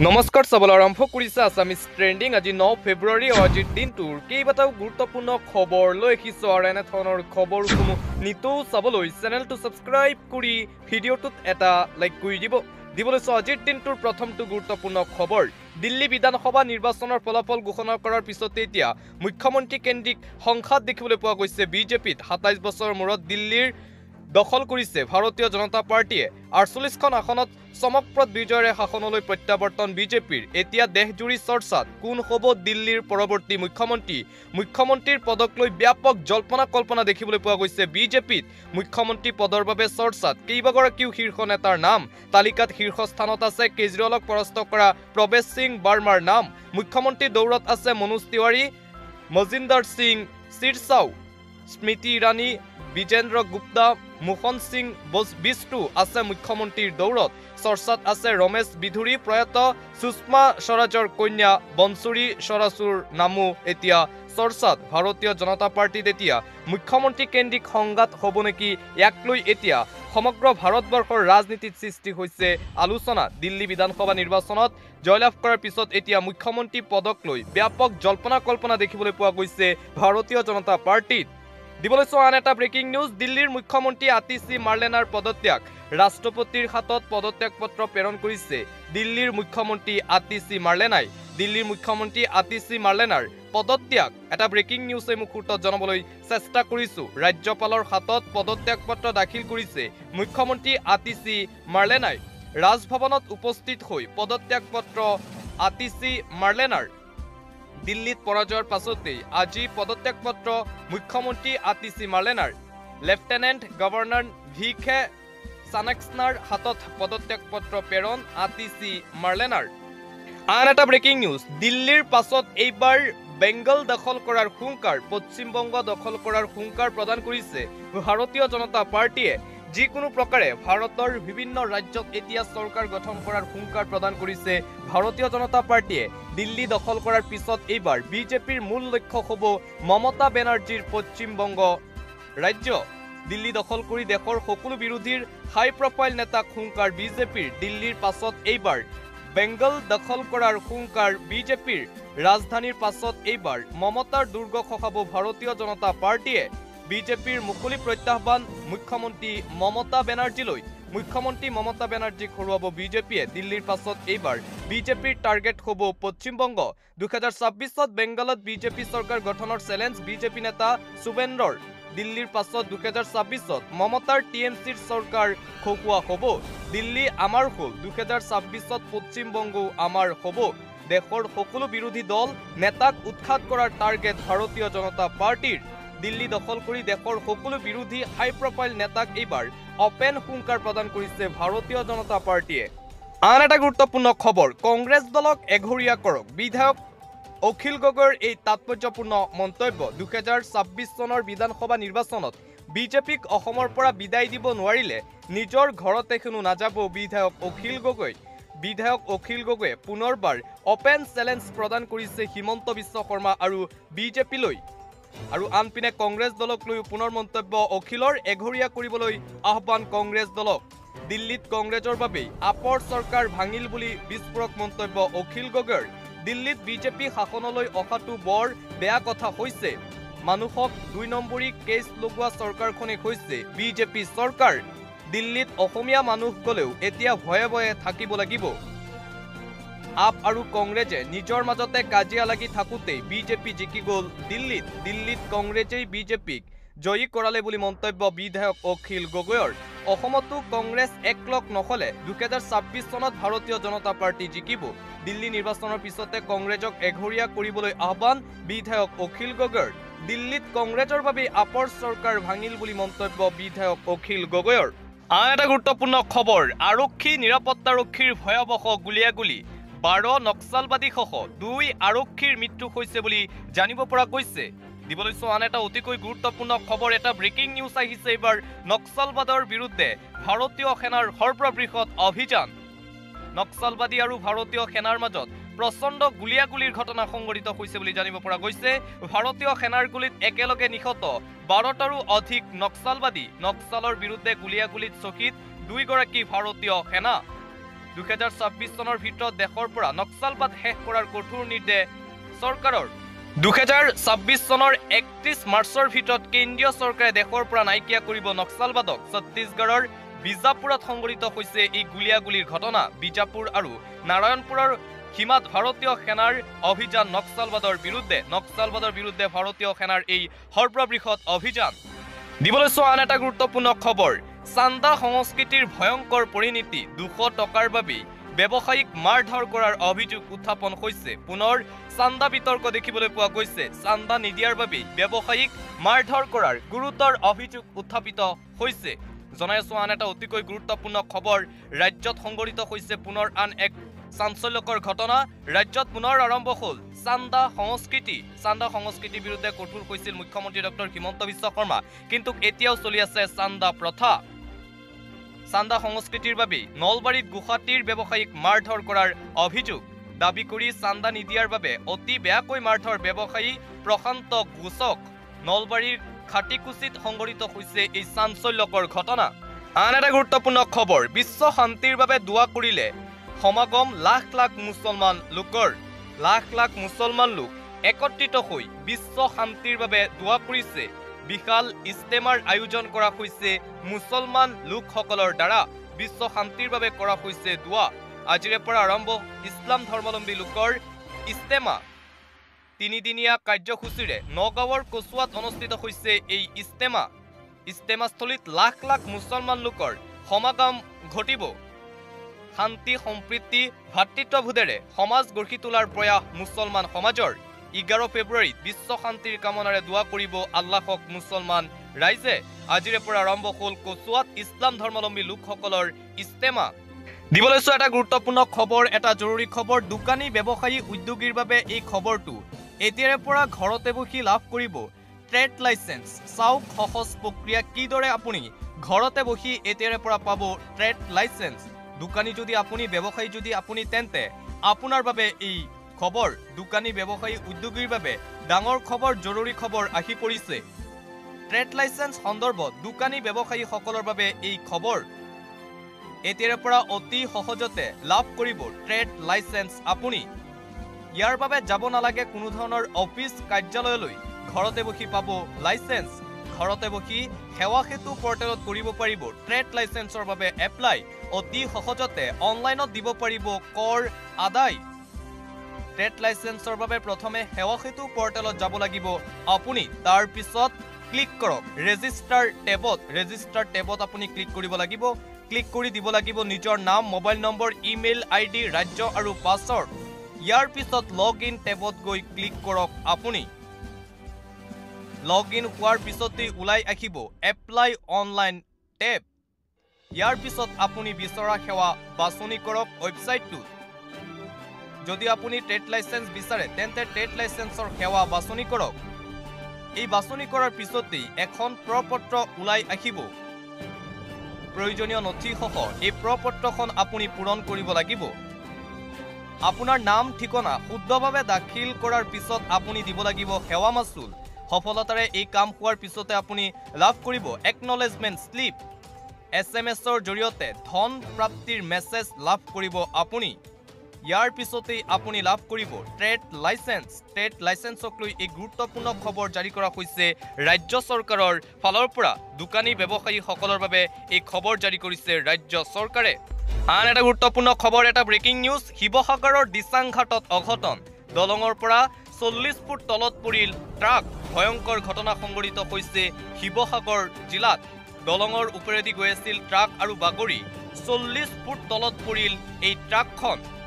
নমস্কাৰ চাবলৈ আৰম্ভ কৰিছে আছামিজ ট্ৰেণ্ডিং। আজি 9 ফেব্ৰুৱাৰী আজিৰ দিনটোৰ কেইবাটাও গুৰুত্বপূৰ্ণ খবৰ লৈ আহিছোঁ আৰু এনেধৰণৰ খবৰসমূহ নিতৌ চাবলৈ চেনেলটো ছাবস্ক্ৰাইব কৰি ভিডিঅ'টোত এটা লাইক কৰি দিবলৈ আজিৰ দিনটোৰ প্ৰথমটো গুৰুত্বপূৰ্ণ খবৰ। দিল্লী বিধানসভা নিৰ্বাচনৰ ফলাফল ঘোষণা কৰাৰ পিছতে এতিয়া মুখ্যমন্ত্ৰী কেন্দ্ৰিক সংঘাত দেখিবলৈ পোৱা গৈছে বিজেপিত। 27 বছৰৰ মূৰত দিল্লীৰ দখল কৰিছে ভাৰতীয় জনতা পাৰ্টিয়ে। 48খন আসনত চমকপ্ৰদ বিজয়েৰে শাসনলৈ প্ৰত্যাৱৰ্তন বিজেপিৰ। এতিয়া দেশজুৰি চৰ্চাত কোন হ'ব দিল্লীৰ পৰৱৰ্তী মুখ্যমন্ত্ৰীৰ পদক লৈ ব্যাপক জল্পনা কল্পনা দেখিবলৈ পোৱা গৈছে বিজেপিত। মুখ্যমন্ত্ৰী পদৰ বাবে চৰ্চাত কেইবাগৰাকীও শীৰ্ষ নেতাৰ নাম। তালিকাত শীৰ্ষস্থানত আছে কেজৰিৱালক পৰাস্ত কৰা প্ৰৱেশ সিং বাৰ্মাৰ নাম। মুখ্যমন্ত্ৰী দৌৰত আছে মনোজ তিৱাৰী, মজিন্দৰ সিং শিৰসাও, স্মৃতি ইৰাণী, বিজেন্দ্ৰ গুপ্তা, মোহন সিং বিষ্টু আছে মুখ্যমন্ত্ৰীৰ দৌৰত। চৰ্চাত আছে ৰমেশ বিধুৰী, প্ৰয়াত সুষমা স্বৰাজৰ কন্যা বনচুৰী স্বৰাজৰ নামো এতিয়া চৰ্চাত। ভাৰতীয় জনতা পাৰ্টিত এতিয়া মুখ্যমন্ত্ৰী কেন্দ্ৰিক সংঘাত হ'ব নেকি, ইয়াক লৈ এতিয়া সমগ্ৰ ভাৰতবৰ্ষৰ ৰাজনীতিত সৃষ্টি হৈছে আলোচনা। দিল্লী বিধানসভা নিৰ্বাচনত জয়লাভ কৰাৰ পিছত এতিয়া মুখ্যমন্ত্ৰী পদক লৈ ব্যাপক জল্পনা কল্পনা দেখিবলৈ পোৱা গৈছে ভাৰতীয় জনতা পাৰ্টিত। আন এটা ব্ৰেকিং নিউজ। দিল্লীৰ মুখ্যমন্ত্ৰী আতিশী মাৰ্লেনাৰ পদত্যাগ। ৰাষ্ট্ৰপতিৰ হাতত পদত্যাগ পত্ৰ প্ৰেৰণ কৰিছে দিল্লীৰ মুখ্যমন্ত্ৰী আতিশী মাৰ্লেনাই। দিল্লীৰ মুখ্যমন্ত্ৰী আতিশী মাৰ্লেনাৰ পদত্যাগ এটা ব্ৰেকিং নিউজ এই মুহূৰ্তত জনাবলৈ চেষ্টা কৰিছো। ৰাজ্যপালৰ হাতত পদত্যাগ পত্ৰ দাখিল কৰিছে মুখ্যমন্ত্ৰী আতিশী মাৰ্লেনাই। ৰাজভৱনত উপস্থিত হৈ পদত্যাগ পত্ৰ আতিশী মাৰ্লেনাৰ। দিল্লীত পৰাজয়ৰ পাছতেই আজি পদত্যাগ পত্ৰ মুখ্যমন্ত্ৰী আতিশী মাৰ্লেনাৰ। লেফটেনেণ্ট গভৰ্ণৰ ভিকে সানেক্সনাৰ হাতত পদত্যাগ পত্ৰ প্ৰেৰণ আতিশী মাৰ্লেনাৰ। আন এটা ব্ৰেকিং নিউজ। দিল্লীৰ পাছত এইবাৰ বেংগল দখল কৰাৰ হুংকাৰ, পশ্চিমবংগ দখল কৰাৰ হুংকাৰ প্ৰদান কৰিছে ভাৰতীয় জনতা পাৰ্টিয়ে। যিকোনো প্ৰকাৰে ভাৰতৰ বিভিন্ন ৰাজ্যত এতিয়া চৰকাৰ গঠন কৰাৰ হুংকাৰ প্ৰদান কৰিছে ভাৰতীয় জনতা পাৰ্টিয়ে। দিল্লী দখল কৰাৰ পিছত এইবাৰ বিজেপিৰ মূল লক্ষ্য হ'ব মমতা বেনাৰ্জীৰ পশ্চিমবংগ ৰাজ্য। দিল্লী দখল কৰি দেশৰ সকলো বিৰোধীৰ হাই প্ৰফাইল নেতাক হুংকাৰ বিজেপিৰ। দিল্লীৰ পাছত এইবাৰ বেংগল দখল কৰাৰ হুংকাৰ বিজেপিৰ। ৰাজধানীৰ পাছত এইবাৰ মমতাৰ দুৰ্গ খহাব ভাৰতীয় জনতা পাৰ্টিয়ে। বিজেপিৰ মুকলি প্ৰত্যাহ্বান মুখ্যমন্ত্ৰী মমতা বেনাৰ্জীলৈ। মুখ্যমন্ত্ৰী মমতা বেনাৰ্জীক হৰুৱাব বিজেপিয়ে। দিল্লীৰ পাছত এইবাৰ বিজেপিৰ টাৰ্গেট হ'ব পশ্চিমবংগ। 2026ত বেংগলত বিজেপি চৰকাৰ গঠনৰ চেলেঞ্জ বিজেপি নেতা শুভেন্দ্ৰৰ। দিল্লীৰ পাছত 2026ত মমতাৰ টিএমচিৰ চৰকাৰ খহুৱা হ'ব। দিল্লী আমাৰ হ'ল, 2026ত পশ্চিমবংগও আমাৰ হ'ব। দেশৰ সকলো বিৰোধী দল নেতাক উৎখাত কৰাৰ টাৰ্গেট ভাৰতীয় জনতা পাৰ্টিৰ। দিল্লী দখল কৰি দেশৰ সকলো বিৰোধী হাই প্ৰফাইল নেতাক এইবাৰ অপেন হুংকাৰ প্ৰদান কৰিছে ভাৰতীয় জনতা পাৰ্টিয়ে। আন এটা গুৰুত্বপূৰ্ণ খবৰ। কংগ্ৰেছ দলক এঘৰীয়া কৰক। বিধায়ক অখিল গগৈৰ এই তাৎপৰ্যপূৰ্ণ মন্তব্য। 2026 চনৰ বিধানসভা নিৰ্বাচনত বিজেপিক অসমৰ পৰা বিদায় দিব নোৱাৰিলে নিজৰ ঘৰতে কোনো নাযাব বিধায়ক অখিল গগৈ। বিধায়ক অখিল গগৈয়ে পুনৰবাৰ অপেন চেলেঞ্জ প্ৰদান কৰিছে হিমন্ত বিশ্ব শৰ্মা আৰু বিজেপিলৈ। আৰু আনপিনে কংগ্ৰেছ দলক লৈ পুনৰ মন্তব্য। অখিলৰ এঘৰীয়া কৰিবলৈ আহ্বান কংগ্ৰেছ দলক। দিল্লীত কংগ্ৰেছৰ বাবেই আপৰ চৰকাৰ ভাঙিল বুলি বিস্ফোৰক মন্তব্য অখিল গগৈৰ। দিল্লীত বিজেপি শাসনলৈ অহাটো বৰ বেয়া কথা হৈছে। মানুহক 2 নম্বৰী কেছ লগোৱা চৰকাৰখনে হৈছে বিজেপি চৰকাৰ। দিল্লীত অসমীয়া মানুহ গ'লেও এতিয়া ভয়ে ভয়ে থাকিব লাগিব। আপ আৰু কংগ্ৰেছে নিজৰ মাজতে কাজিয়া লাগি থাকোঁতেই বিজেপি জিকি গ'ল দিল্লীত। দিল্লীত কংগ্ৰেছেই বিজেপিক জয়ী কৰালে বুলি মন্তব্য বিধায়ক অখিল গগৈৰ। অসমতো কংগ্ৰেছ একলগ নহ'লে 2026 চনত ভাৰতীয় জনতা পাৰ্টি জিকিব। দিল্লী নিৰ্বাচনৰ পিছতে কংগ্ৰেছক এঘৰীয়া কৰিবলৈ আহ্বান বিধায়ক অখিল গগৈৰ। দিল্লীত কংগ্ৰেছৰ বাবে আপৰ চৰকাৰ ভাঙিল বুলি মন্তব্য বিধায়ক অখিল গগৈৰ। আন এটা গুৰুত্বপূৰ্ণ খবৰ। আৰক্ষী নিৰাপত্তাৰক্ষীৰ ভয়াৱহ গুলীয়াগুলী। 12 নক্সালবাদীসহ 2 আৰক্ষীৰ মৃত্যু হৈছে বুলি জানিব পৰা গৈছে। আন এটা অতিকৈ গুৰুত্বপূৰ্ণ খবৰ। এটা ব্ৰেকিং নিউজ আহিছে এইবাৰ নক্সালবাদৰ বিৰুদ্ধে ভাৰতীয় সেনাৰ সৰ্ববৃহৎ অভিযান। নক্সালবাদী আৰু ভাৰতীয় সেনাৰ মাজত প্ৰচণ্ড গুলীয়াগুলীৰ ঘটনা সংঘটিত হৈছে বুলি জানিব পৰা গৈছে। ভাৰতীয় সেনাৰ গুলীত একেলগে নিহত 12টাৰো অধিক নক্সালবাদী। নক্সালৰ বিৰুদ্ধে গুলীয়াগুলীত শ্বহীদ 2গৰাকী ভাৰতীয় সেনা। 2026 চনৰ ভিতৰত দেশৰ পৰা নক্সালবাদ শেষ কৰাৰ কঠোৰ নিৰ্দেশ চৰকাৰৰ 2026 চনৰ 31 মাৰ্চৰ ভিতৰত কেন্দ্ৰীয় চৰকাৰে দেশৰ পৰা নাইকিয়া কৰিব নক্সালবাদক ছত্তীশগড়ৰ বিজাপুৰত সংঘটিত হৈছে এই গুলিয়াগুলিৰ ঘটনা বিজাপুৰ আৰু নাৰায়ণপুৰৰ সীমাত ভাৰতীয় সেনাৰ অভিযান নক্সালবাদৰ বিৰুদ্ধে ভাৰতীয় সেনাৰ এই সৰ্ববৃহৎ অভিযান দিবলৈ আন এটা গুৰুত্বপূৰ্ণ খবৰ চান্দা সংস্কৃতিৰ ভয়ংকৰ পৰিণতি 200 টকাৰ বাবে ব্যৱসায়িক মাৰধৰ কৰাৰ অভিযোগ উত্থাপন হৈছে পুনৰ চান্দা বিতৰ্ক দেখিবলৈ পোৱা গৈছে চান্দা নিদিয়াৰ বাবে ব্যৱসায়িক মাৰধৰ কৰাৰ গুৰুতৰ অভিযোগ উত্থাপিত হৈছে জনাইছো আন এটা অতিকৈ গুৰুত্বপূৰ্ণ খবৰ ৰাজ্যত সংঘটিত হৈছে পুনৰ আন এক চাঞ্চল্যকৰ ঘটনা ৰাজ্যত পুনৰ আৰম্ভ হ'ল চান্দা সংস্কৃতিৰ বিৰুদ্ধে কঠোৰ হৈছিল মুখ্যমন্ত্ৰী ডক্টৰ হিমন্ত বিশ্ব শৰ্মা কিন্তু এতিয়াও চলি আছে চান্দা প্ৰথা চান্দা সংস্কৃতিৰ বাবে নলবাৰীত গুৱাহাটীৰ ব্যৱসায়িক মাৰধৰ কৰাৰ অভিযোগ দাবী কৰি চান্দা নিদিয়াৰ বাবে অতি বেয়াকৈ মাৰধৰ ব্যৱসায়ী প্ৰশান্ত ঘোষক নলবাৰীৰ খাটিকুচিত সংঘটিত হৈছে এই চাঞ্চল্যকৰ ঘটনা আন এটা গুৰুত্বপূৰ্ণ খবৰ বিশ্ব শান্তিৰ বাবে দোৱা কৰিলে সমাগম লাখ লাখ মুছলমান লোক একত্ৰিত হৈ বিশ্ব শান্তিৰ বাবে দোৱা কৰিছে বিশাল ইস্তেমাৰ আয়োজন কৰা হৈছে মুছলমান লোকসকলৰ দ্বাৰা বিশ্ব শান্তিৰ বাবে কৰা হৈছে দোৱা আজিৰে পৰা আৰম্ভ ইছলাম ধৰ্মাৱলম্বী লোকৰ ইস্তেমা তিনিদিনীয়া কাৰ্যসূচীৰে নগাঁৱৰ কচুৱাত অনুষ্ঠিত হৈছে এই ইস্তেমাস্থলীত লাখ লাখ মুছলমান লোকৰ সমাগম ঘটিব শান্তি সম্প্ৰীতি ভাতৃত্ববোধেৰে সমাজ গঢ়ি তোলাৰ প্ৰয়াস মুছলমান সমাজৰ 11 ফেব্ৰুৱাৰীত বিশ্ব শান্তিৰ কামনাৰে দোৱা কৰিব আল্লাহক মুছলমান ৰাইজে আজিৰে পৰা আৰম্ভ হ'ল কচুৱাত ইছলাম ধৰ্মাৱলম্বী লোকসকলৰ ইস্তেমা দিবলৈ এটা গুৰুত্বপূৰ্ণ খবৰ এটা জৰুৰী খবৰ দোকানী ব্যৱসায়ী উদ্যোগীৰ বাবে এই খবৰটো এতিয়াৰে পৰা ঘৰতে বহি লাভ কৰিব ট্ৰেড লাইসেন্স চাওক সহজ প্ৰক্ৰিয়া কিদৰে আপুনি ঘৰতে বহি এতিয়াৰে পৰা পাব ট্ৰেড লাইসেন্স দোকানী যদি আপুনি ব্যৱসায়ী যদি আপুনি তেন্তে আপোনাৰ বাবে এই খবৰ দোকানী ব্যৱসায়ী উদ্যোগীৰ বাবে ডাঙৰ খবৰ জৰুৰী খবৰ আহি পৰিছে ট্ৰেড লাইসেন্স সন্দৰ্ভত দোকানী ব্যৱসায়ী সকলৰ বাবে এই খবৰ এতিয়াৰে পৰা অতি সহজতে লাভ কৰিব ট্ৰেড লাইসেন্স আপুনি ইয়াৰ বাবে যাব নালাগে কোনো ধৰণৰ অফিচ কাৰ্যালয়লৈ ঘৰতে বহি পাব লাইসেন্স ঘৰতে বহি সেৱা সেতু পৰ্টেলত কৰিব পাৰিব ট্ৰেড লাইসেন্সৰ বাবে এপ্লাই অতি সহজতে অনলাইনত দিব পাৰিব কৰ আদায় ট্ৰেড লাইসেন্সৰ বাবে প্ৰথমে সেৱা সেতু পৰ্টেলত যাব লাগিব আপুনি তাৰ পিছত ক্লিক কৰক ৰেজিষ্টাৰ টেবত আপুনি ক্লিক কৰিব লাগিব ক্লিক কৰি দিব লাগিব নিজৰ নাম মোবাইল নম্বৰ ইমেইল আইডি ৰাজ্য আৰু পাছৱৰ্ড ইয়াৰ পিছত লগইন টেবত গৈ ক্লিক কৰক আপুনি লগইন হোৱাৰ পিছতে উলাই আহিব এপ্লাই অনলাইন টেব ইয়াৰ পিছত আপুনি বিচৰা সেৱা বাছনি কৰক ওয়েবসাইটটো যদি আপুনি ট্ৰেড লাইসেন্স বিচাৰে তেন্তে ট্ৰেড লাইসেন্সৰ সেৱা বাছনি কৰক এই বাছনি কৰাৰ পিছতে এখন প্ৰপত্ৰ উলাই আহিব প্ৰয়োজনীয় নথিসহ এই প্ৰপত্ৰখন আপুনি পূৰণ কৰিব লাগিব আপোনাৰ নাম ঠিকনা শুদ্ধভাৱে দাখিল কৰাৰ পিছত আপুনি দিব লাগিব সেৱা মাচুল সফলতাৰে এই কাম হোৱাৰ পিছতে আপুনি লাভ কৰিব একনলেজমেন্ট স্লিপ এছএমএছৰ জৰিয়তে ধন প্ৰাপ্তিৰ মেছেজ লাভ কৰিব আপুনি ইয়াৰ পিছতে আপুনি লাভ কৰিব ট্ৰেড লাইসেন্সক লৈ এই গুৰুত্বপূৰ্ণ খবৰ জাৰি কৰা হৈছে ৰাজ্য চৰকাৰৰ ফালৰ পৰা দোকানী ব্যৱসায়ী সকলৰ বাবে এই খবৰ জাৰি কৰিছে ৰাজ্য চৰকাৰে আন এটা গুৰুত্বপূৰ্ণ খবৰ এটা ব্ৰেকিং নিউজ শিৱসাগৰৰ দিচাংঘাটত অঘটন দলঙৰ পৰা 40 ফুট তলত পৰিল ট্ৰাক ভয়ংকৰ ঘটনা সংঘটিত হৈছে শিৱসাগৰ জিলাত দলঙৰ ওপৰেদি গৈ আছিল ট্ৰাক আৰু বাগৰি 40 ফুট তলত পৰিল এই ট্ৰাকখন